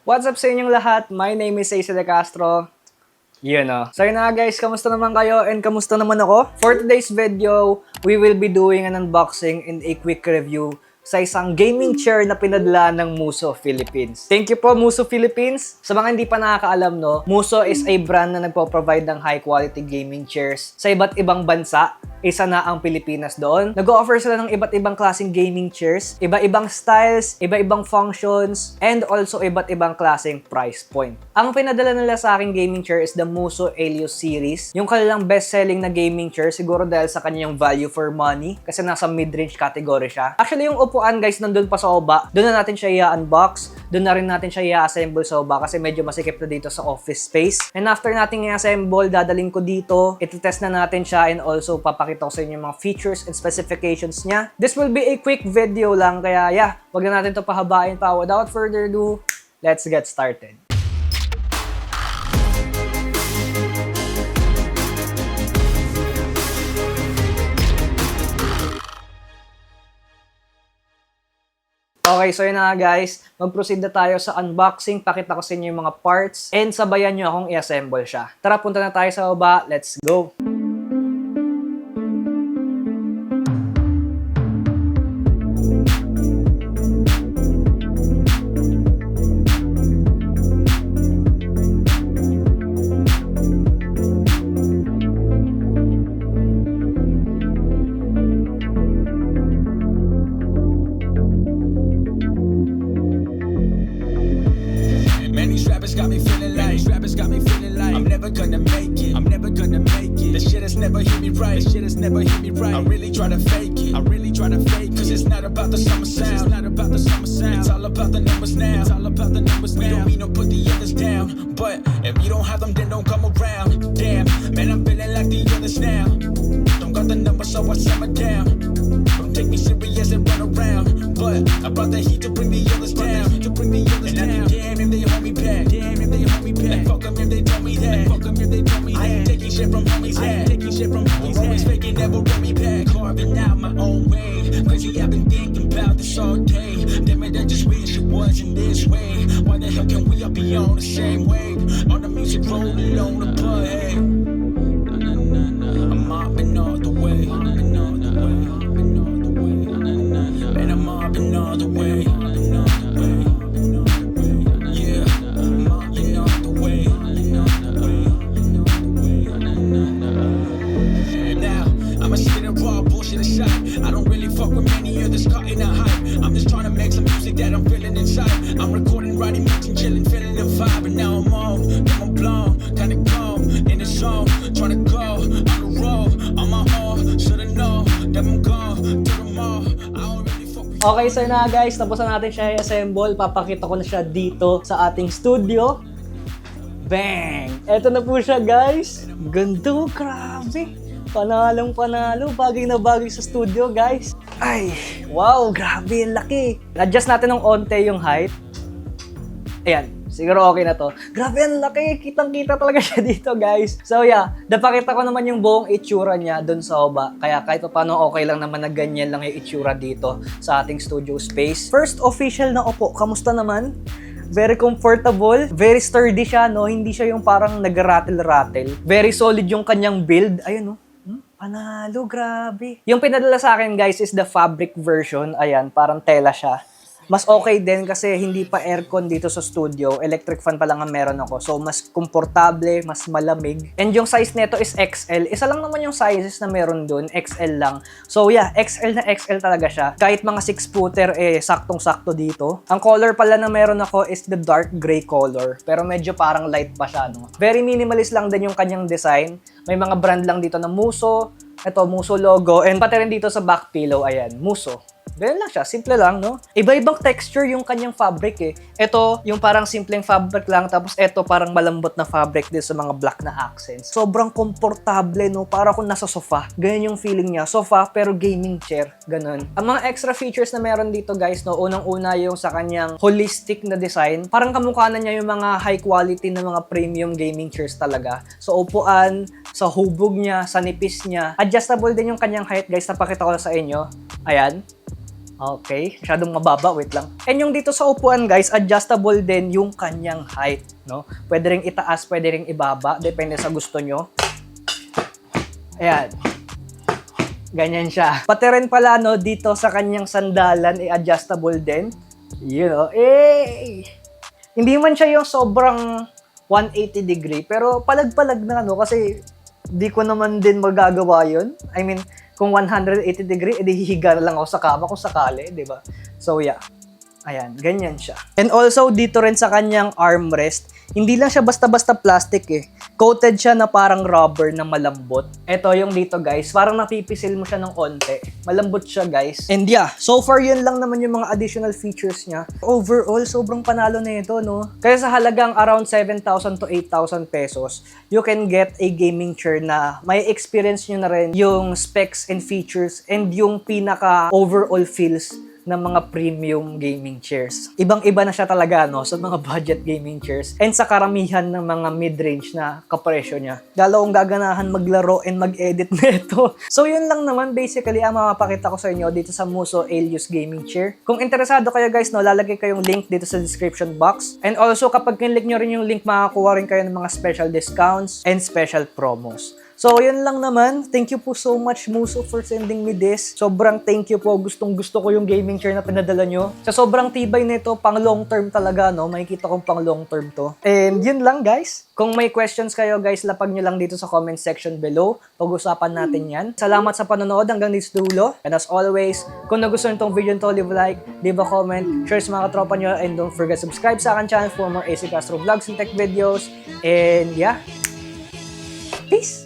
What's up sa inyong lahat? My name is Cesar De Castro. Yun o. So yun na guys, kamusta naman kayo and kamusta naman ako? For today's video, we will be doing an unboxing and a quick review sa isang gaming chair na pinadala ng Muso Philippines. Thank you po Muso Philippines. Sa mga hindi pa nakakaalam no, Muso is a brand na nagpo-provide ng high quality gaming chairs sa iba't ibang bansa. Isa na ang Pilipinas doon. Nag-o-offer sila ng iba't ibang klaseng gaming chairs, iba-ibang styles, iba-ibang functions, and also iba't ibang klaseng price point. Ang pinadala nila sa aking gaming chair is the Muso Elios series. Yung kanilang best-selling na gaming chair, siguro dahil sa kanyang value for money, kasi nasa mid-range category siya. Actually, yung upuan guys, nandun pa sa baba. Doon na natin siya i-unbox. Doon na rin natin siya i-assemble sa baba kasi medyo masikip na dito sa office space. And after natin i-assemble, dadaling ko dito. Iti-test na natin siya and also papakita ko sa inyo yung mga features and specifications niya. This will be a quick video lang, kaya yeah, wag na natin to pahabain pa. Without further ado, let's get started. Okay, so yun na guys, mag-proceed na tayo sa unboxing, pakita ko sa inyo yung mga parts, and sabayan nyo akong i-assemble siya. Tara, punta na tayo sa baba, let's go! I'm never gonna make it. The shit has never hit me right. I really try to fake it. Cause it's not about the summer sound. It's all about the numbers now. We don't mean to put the others down, but if you don't have them, then don't come around. Damn, man, I'm feeling like the others now. Don't got the numbers, so I simmer down. Don't take me serious and run around, but I brought the heat to bring the others down. And I be damn if they hold me back. And fuck them if they tell me that. I ain't taking shit from homies. Always faking, never run me back. Carving out my own way. Crazy, I've been thinking about this all day. Damn it, I just wish it wasn't this way. Why the hell can we all be on the same wave? On the music rolling on the butt, hey. I'm mopping all the way. Man, I'm mopping all the way. Yeah, I'm mopping all the way. Now, I'ma sit and raw bullshit aside. I don't really fuck with many others caught in a hype. I'm just trying to make some music that I'm feeling inside. I'm recording, writing, mixing, chilling, feeling the vibe. And now I'm on, then I'm blown, kinda calm, in the zone, trying to go on the road, on my own, should've known that I'm gone to the mall. I don't really fuck with. Okay, so yun na guys, tapos na natin siya i-assemble. Papakita ko na siya dito sa ating studio. Bang! Eto na po siya guys. Ganda, grabe. Panalong panalo, bagay na bagay sa studio guys. Ay, wow, grabe, ang laki. Adjust natin ng onte yung height. Ayan, siguro okay na to. Grabe, ang laki, kitang-kita talaga siya dito guys. So yeah, napakita ko naman yung buong itsura niya dun sa baba. Kaya kahit paano okay lang naman na ganyan lang yung itsura dito sa ating studio space. First official na upo, kamusta naman? Very comfortable, very sturdy siya, no? Hindi siya yung parang nag-rattle-rattle. Very solid yung kanyang build. Ayun, no? Panalo, grabe. Yung pinadala sa akin, guys, is the fabric version. Ayan, parang tela siya. Mas okay din kasi hindi pa aircon dito sa studio. Electric fan pa lang ang meron ako. So, mas komportable, mas malamig. And yung size nito is XL. Isa lang naman yung sizes na meron dun. XL lang. So, yeah, XL na XL talaga siya. Kahit mga 6-footer, saktong-sakto dito. Ang color pala na meron ako is the dark gray color. Pero medyo parang light pa siya, no? Very minimalist lang din yung kanyang design. May mga brand lang dito na Muso. Ito, Muso logo. And pati rin dito sa back pillow, ayan, Muso. Ganyan lang siya, simple lang, no? Iba-ibang texture yung kanyang fabric eh. Ito, yung parang simpleng fabric lang, tapos ito parang malambot na fabric din sa mga black na accents. Sobrang komportable, no? Para kung nasa sofa. Ganyan yung feeling niya. Sofa, pero gaming chair. Ganon. Ang mga extra features na meron dito, guys, no? Unang-una yung sa kanyang holistic na design. Parang kamukha na niya yung mga high quality na mga premium gaming chairs talaga. So, upuan, sa hubog niya, sa nipis niya. Adjustable din yung kanyang height, guys. Napakita ko sa inyo. Ayan. Okay, masyadong mababa, wait lang. And yung dito sa upuan guys, adjustable din yung kanyang height, no? Pwede ring itaas, pwede ring ibaba, depende sa gusto nyo. Ayan. Ganyan siya. Pati rin pala, no, dito sa kanyang sandalan, adjustable din. You know, hindi man siya yung sobrang 180 degree, pero palag-palag na, no, kasi di ko naman din magagawa yun. I mean, kung 180 degree, edi hihiga na lang ako sa kama kung sakali, di ba? So yeah, ayan, ganyan siya. And also, dito rin sa kanyang armrest, hindi lang siya basta-basta plastic eh. Coated siya na parang rubber na malambot. Ito yung dito guys, parang napipisil mo siya ng onte. Malambot siya guys. And yeah, so far yun lang naman yung mga additional features niya. Overall, sobrang panalo na ito, no? Kaya sa halagang around 7,000 to 8,000 pesos, you can get a gaming chair na may experience nyo na rin yung specs and features and yung pinaka overall feels ng mga premium gaming chairs. Ibang-iba na siya talaga, no, sa mga budget gaming chairs and sa karamihan ng mga mid-range na kapresyo niya. Lalo akong gaganahan maglaro and mag-edit nito. So yun lang naman basically ang mapapakita ko sa inyo dito sa Muso Aelius Gaming Chair. Kung interesado kayo guys, no, lalagay kayong link dito sa description box. And also kapag kinlik nyo rin yung link, makakuha rin kayo ng mga special discounts and special promos. So, yun lang naman. Thank you po so much, Muso, for sending me this. Sobrang thank you po. Gustong-gusto ko yung gaming chair na pinadala nyo. Sa sobrang tibay nito, pang long term talaga, no? Makikita kong pang long term to. And yun lang, guys. Kung may questions kayo, guys, lapag nyo lang dito sa comment section below. Pag-usapan natin yan. Salamat sa panonood hanggang dito sa dulo. And as always, kung nagustuhan itong video nito, leave a like, leave a comment, share sa mga katropa nyo, and don't forget subscribe sa akin channel for more AC Castro vlogs and tech videos. And yeah, peace!